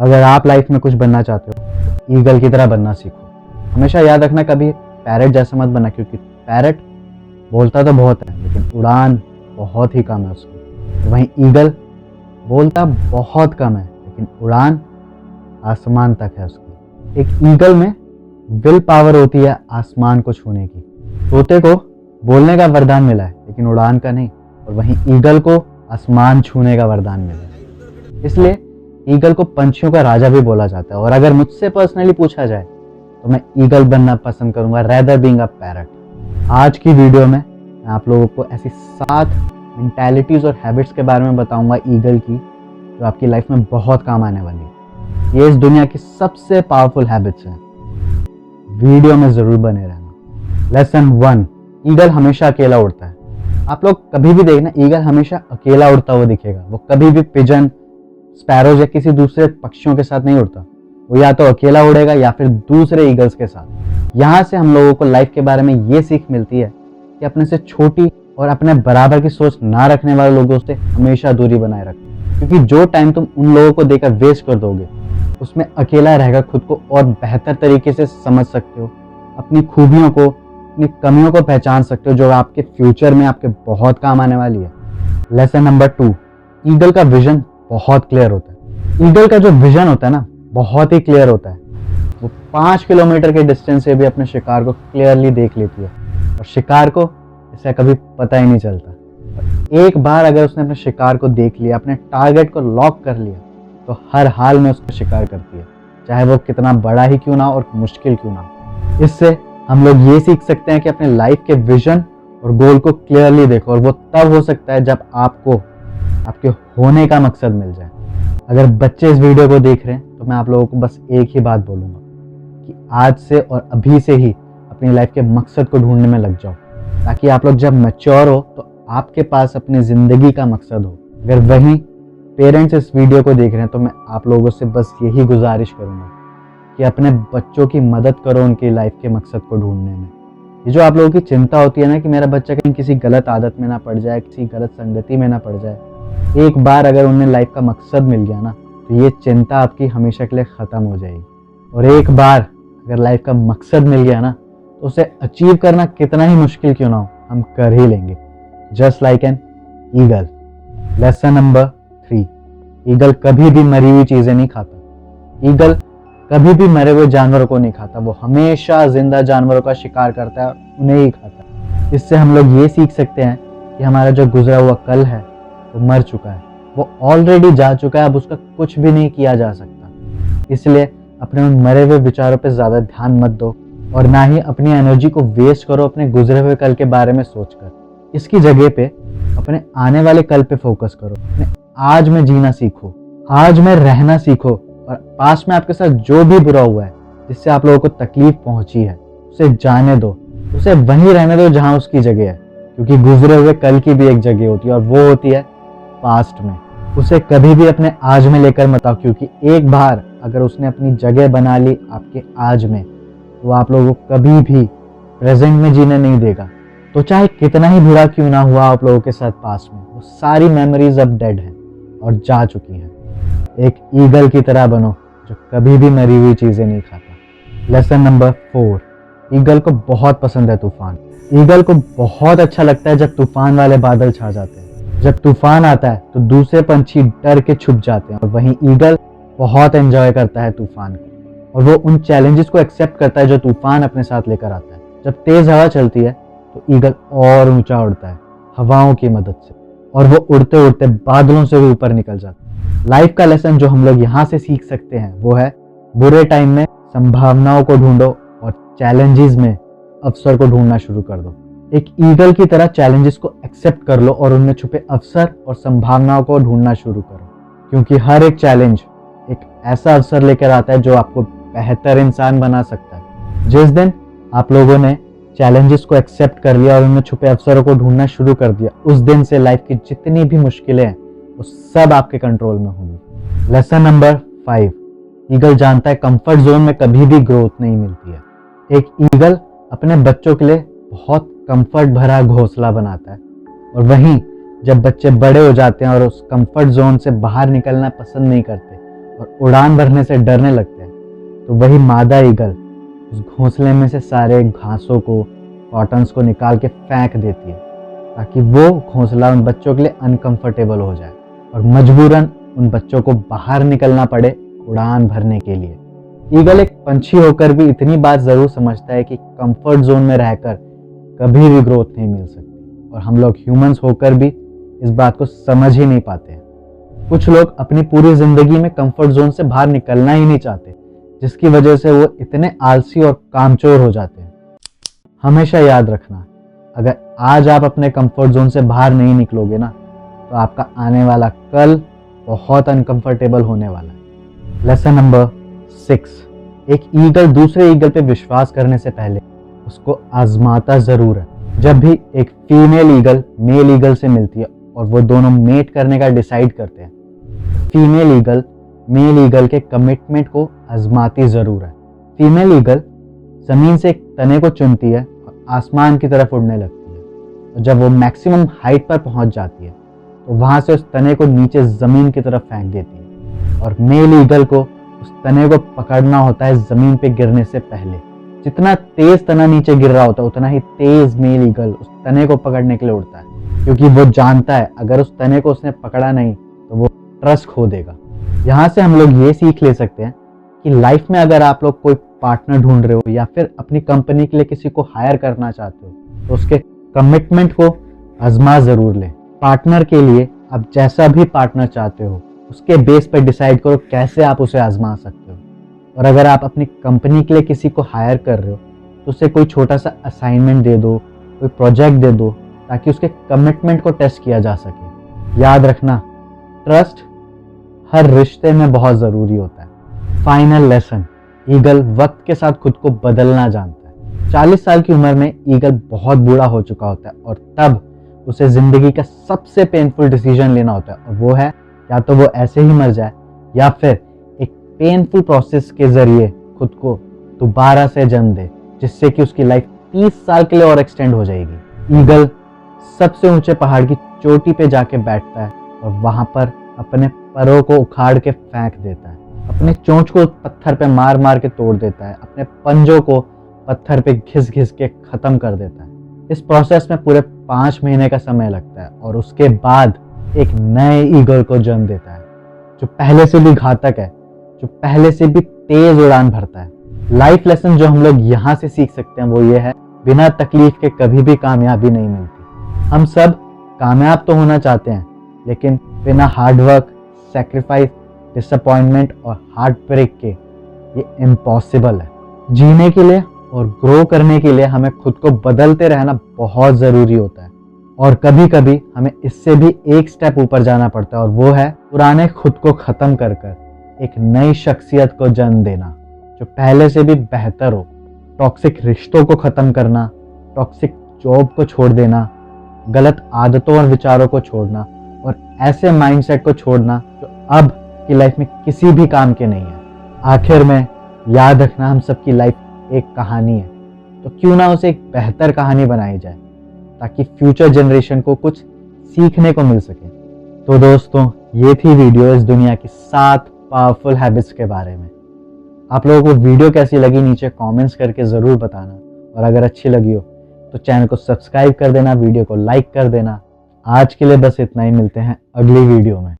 अगर आप लाइफ में कुछ बनना चाहते हो तो ईगल की तरह बनना सीखो। हमेशा याद रखना, कभी पैरट जैसा मत बनना, क्योंकि पैरट बोलता तो बहुत है लेकिन उड़ान बहुत ही कम है उसकी। वहीं ईगल बोलता बहुत कम है लेकिन उड़ान आसमान तक है उसकी। एक ईगल में विल पावर होती है आसमान को छूने की। तोते को बोलने का वरदान मिला है लेकिन उड़ान का नहीं, और वहीं ईगल को आसमान छूने का वरदान मिला है। इसलिए ईगल को पंछियों का राजा भी बोला जाता है। और अगर मुझसे पर्सनली पूछा जाए तो मैं ईगल बनना पसंद करूंगा रेदर बीइंग अ पैरट। आज की वीडियो में मैं आप लोगों को ऐसी 7 मेंटालिटीज और हैबिट्स के बारे में बताऊंगा ईगल की, जो आपकी लाइफ में बहुत काम आने वाली है। ये इस दुनिया की सबसे पावरफुल हैबिट्स हैं। वीडियो में जरूर बने रहना। लेसन 1, ईगल हमेशा अकेला उड़ता है। आप लोग कभी भी देखना, ईगल हमेशा अकेला उड़ता हुआ दिखेगा। वो कभी भी पिजन, स्पैरोज या किसी दूसरे पक्षियों के साथ नहीं उड़ता। वो या तो अकेला उड़ेगा या फिर दूसरे ईगल्स के साथ। यहाँ से हम लोगों को लाइफ के बारे में ये सीख मिलती है कि अपने से छोटी और अपने बराबर की सोच ना रखने वाले लोगों से हमेशा दूरी बनाए रखो, क्योंकि जो टाइम तुम उन लोगों को देकर वेस्ट कर दोगे उसमें अकेला रहकर खुद को और बेहतर तरीके से समझ सकते हो, अपनी खूबियों को, अपनी कमियों को पहचान सकते हो, जो आपके फ्यूचर में आपके बहुत काम आने वाली है। लेसन नंबर 2, ईगल का विजन बहुत क्लियर होता है। ईगल का जो विजन होता है ना, बहुत ही क्लियर होता है। वो 5 किलोमीटर के डिस्टेंस से भी अपने शिकार को क्लियरली देख लेती है और शिकार को इसे कभी पता ही नहीं चलता। एक बार अगर उसने अपने शिकार को देख लिया, अपने टारगेट को लॉक कर लिया, तो हर हाल में उसका शिकार करती है, चाहे वो कितना बड़ा ही क्यों ना और मुश्किल क्यों ना। इससे हम लोग ये सीख सकते हैं कि अपने लाइफ के विजन और गोल को क्लियरली देखो, और वो तब हो सकता है जब आपको आपके होने का मकसद मिल जाए। अगर बच्चे इस वीडियो को देख रहे हैं तो मैं आप लोगों को बस एक ही बात बोलूंगा कि आज से और अभी से ही अपनी लाइफ के मकसद को ढूंढने में लग जाओ, ताकि आप लोग जब मैच्योर हो तो आपके पास अपनी जिंदगी का मकसद हो। अगर वहीं पेरेंट्स इस वीडियो को देख रहे हैं तो मैं आप लोगों से बस यही गुजारिश करूंगा कि अपने बच्चों की मदद करो उनकी लाइफ के मकसद को ढूंढने में। ये जो आप लोगों की चिंता होती है ना कि मेरा बच्चा कहीं किसी गलत आदत में ना पड़ जाए, किसी गलत संगति में ना पड़ जाए, एक बार अगर उन्हें लाइफ का मकसद मिल गया ना तो ये चिंता आपकी हमेशा के लिए ख़त्म हो जाएगी। और एक बार अगर लाइफ का मकसद मिल गया ना तो उसे अचीव करना कितना ही मुश्किल क्यों ना हो, हम कर ही लेंगे, just like an eagle. Lesson number 3, eagle कभी भी मरी हुई चीज़ें नहीं खाता। ईगल कभी भी मरे हुए जानवरों को नहीं खाता। वो हमेशा जिंदा जानवरों का शिकार करता है, उन्हें ही खाता है। इससे हम लोग ये सीख सकते हैं कि हमारा जो गुजरा हुआ कल है वो मर चुका है, वो ऑलरेडी जा चुका है, अब उसका कुछ भी नहीं किया जा सकता। इसलिए अपने उन मरे हुए विचारों पे ज़्यादा ध्यान मत दो और ना ही अपनी एनर्जी को वेस्ट करो अपने गुजरे हुए कल के बारे में सोचकर। इसकी जगह पे अपने आने वाले कल पे फोकस करो। अपने आज में जीना सीखो, आज में रहना सीखो, और पास्ट में आपके साथ जो भी बुरा हुआ है, जिससे आप लोगों को तकलीफ पहुंची है, उसे जाने दो, उसे वहीं रहने दो जहां उसकी जगह है, क्योंकि गुजरे हुए कल की भी एक जगह होती है और वो होती है पास्ट में। उसे कभी भी अपने आज में लेकर मत आओ, क्योंकि एक बार अगर उसने अपनी जगह बना ली आपके आज में तो आप लोगों को कभी भी प्रेजेंट में जीने नहीं देगा। तो चाहे कितना ही बुरा क्यों ना हुआ आप लोगों के साथ पास्ट में, वो सारी मेमोरीज अब डेड हैं और जा चुकी हैं। एक ईगल की तरह बनो जो कभी भी मरी हुई चीजें नहीं खाता। लेसन नंबर 4, ईगल को बहुत पसंद है तूफान। ईगल को बहुत अच्छा लगता है जब तूफान वाले बादल छा जाते हैं। जब तूफान आता है तो दूसरे पंछी डर के छुप जाते हैं, और वहीं ईगल बहुत एंजॉय करता है तूफान को, और वो उन चैलेंजेस को एक्सेप्ट करता है जो तूफान अपने साथ लेकर आता है। जब तेज हवा चलती है तो ईगल और ऊंचा उड़ता है हवाओं की मदद से, और वो उड़ते उड़ते बादलों से भी ऊपर निकल जाता है। लाइफ का लेसन जो हम लोग यहाँ से सीख सकते हैं वो है, बुरे टाइम में संभावनाओं को ढूंढो और चैलेंजेस में अवसर को ढूंढना शुरू कर दो। एक ईगल की तरह चैलेंजेस को एक्सेप्ट कर लो और उनमें छुपे अवसर और संभावनाओं को ढूंढना शुरू करो, क्योंकि हर एक चैलेंज एक ऐसा अवसर लेकर आता है जो आपको बेहतर इंसान बना सकता है। जिस दिन आप लोगों ने चैलेंजेस को एक्सेप्ट कर लिया और उनमें छुपे अवसरों को ढूंढना शुरू कर दिया, उस दिन से लाइफ की जितनी भी मुश्किलें हैं वो सब आपके कंट्रोल में होंगी। लेसन नंबर 5, ईगल जानता है कंफर्ट जोन में कभी भी ग्रोथ नहीं मिलती है। एक ईगल अपने बच्चों के लिए बहुत कंफर्ट भरा घोंसला बनाता है, और वहीं जब बच्चे बड़े हो जाते हैं और उस कंफर्ट जोन से बाहर निकलना पसंद नहीं करते और उड़ान भरने से डरने लगते हैं, तो वही मादा ईगल उस घोंसले में से सारे घासों को, कॉटन्स को निकाल के फेंक देती है, ताकि वो घोंसला उन बच्चों के लिए अनकंफर्टेबल हो जाए और मजबूरन उन बच्चों को बाहर निकलना पड़े उड़ान भरने के लिए। ईगल एक पंछी होकर भी इतनी बात जरूर समझता है कि कंफर्ट जोन में रहकर कभी भी ग्रोथ नहीं मिल सकती, और हम लोग ह्यूमंस होकर भी इस बात को समझ ही नहीं पाते हैं। कुछ लोग अपनी पूरी जिंदगी में कंफर्ट जोन से बाहर निकलना ही नहीं चाहते, जिसकी वजह से वो इतने आलसी और कामचोर हो जाते हैं। हमेशा याद रखना, अगर आज आप अपने कंफर्ट जोन से बाहर नहीं निकलोगे ना, तो आपका आने वाला कल बहुत अनकंफर्टेबल होने वाला है। लेसन नंबर 6, एक ईगल दूसरे ईगल पे विश्वास करने से पहले उसको आजमाता जरूर है। जब भी एक फीमेल ईगल मेल ईगल से मिलती है और वो दोनों मेट करने का डिसाइड करते हैं, फीमेल ईगल मेल ईगल के कमिटमेंट को आजमाती जरूर है। फीमेल ईगल जमीन से एक तने को चुनती है और आसमान की तरफ उड़ने लगती है, और जब वो मैक्सिमम हाइट पर पहुंच जाती है तो वहां से उस तने को नीचे जमीन की तरफ फेंक देती है, और मेल ईगल को उस तने को पकड़ना होता है जमीन पे गिरने से पहले। जितना तेज तना नीचे गिर रहा होता है, उतना ही तेज मेल ईगल उस तने को पकड़ने के लिए उड़ता है, क्योंकि वो जानता है अगर उस तने को उसने पकड़ा नहीं तो वो ट्रस्ट खो देगा। यहाँ से हम लोग ये सीख ले सकते हैं कि लाइफ में अगर आप लोग कोई पार्टनर ढूंढ रहे हो या फिर अपनी कंपनी के लिए किसी को हायर करना चाहते हो, तो उसके कमिटमेंट को आजमा जरूर ले। पार्टनर के लिए आप जैसा भी पार्टनर चाहते हो उसके बेस पर डिसाइड करो कैसे आप उसे आजमा सकते हो। और अगर आप अपनी कंपनी के लिए किसी को हायर कर रहे हो तो उसे कोई छोटा सा असाइनमेंट दे दो, कोई प्रोजेक्ट दे दो, ताकि उसके कमिटमेंट को टेस्ट किया जा सके। याद रखना, ट्रस्ट हर रिश्ते में बहुत ज़रूरी होता है। फाइनल लेसन, ईगल वक्त के साथ खुद को बदलना जानता है। 40 साल की उम्र में ईगल बहुत बूढ़ा हो चुका होता है, और तब उसे ज़िंदगी का सबसे पेनफुल डिसीजन लेना होता है, और वो है या तो वो ऐसे ही मर जाए या फिर एक पेनफुल प्रोसेस के ज़रिए खुद को दोबारा से जन्म दे, जिससे कि उसकी लाइफ 30 साल के लिए और एक्सटेंड हो जाएगी। ईगल सबसे ऊंचे पहाड़ की चोटी पे जाके बैठता है और वहां पर अपने परों को उखाड़ के फेंक देता है, अपने चोंच को पत्थर पे मार मार के तोड़ देता है, अपने पंजों को पत्थर पे घिस घिस के खत्म कर देता है। इस प्रोसेस में पूरे 5 महीने का समय लगता है, और उसके बाद एक नए ईगल को जन्म देता है, जो पहले से भी घातक है, जो पहले से भी तेज उड़ान भरता है। लाइफ लेसन जो हम लोग यहाँ से सीख सकते हैं वो ये है, बिना तकलीफ के कभी भी कामयाबी नहीं मिलती। हम सब कामयाब तो होना चाहते हैं, लेकिन बिना हार्डवर्क, सेक्रीफाइस, डिसअपॉइंटमेंट और हार्ट ब्रेक के ये इम्पॉसिबल है। जीने के लिए और ग्रो करने के लिए हमें खुद को बदलते रहना बहुत ज़रूरी होता है, और कभी कभी हमें इससे भी एक स्टेप ऊपर जाना पड़ता है, और वो है पुराने खुद को ख़त्म कर कर एक नई शख्सियत को जन्म देना जो पहले से भी बेहतर हो। टॉक्सिक रिश्तों को ख़त्म करना, टॉक्सिक जॉब को छोड़ देना, गलत आदतों और विचारों को छोड़ना, और ऐसे माइंडसेट को छोड़ना जो अब की लाइफ में किसी भी काम के नहीं है। आखिर में याद रखना, हम सबकी लाइफ एक कहानी है, तो क्यों ना उसे एक बेहतर कहानी बनाई जाए, ताकि फ्यूचर जनरेशन को कुछ सीखने को मिल सके। तो दोस्तों, ये थी वीडियो इस दुनिया की 7 पावरफुल हैबिट्स के बारे में। आप लोगों को वीडियो कैसी लगी नीचे कमेंट्स करके ज़रूर बताना, और अगर अच्छी लगी हो तो चैनल को सब्सक्राइब कर देना, वीडियो को लाइक कर देना। आज के लिए बस इतना ही, मिलते हैं अगली वीडियो में।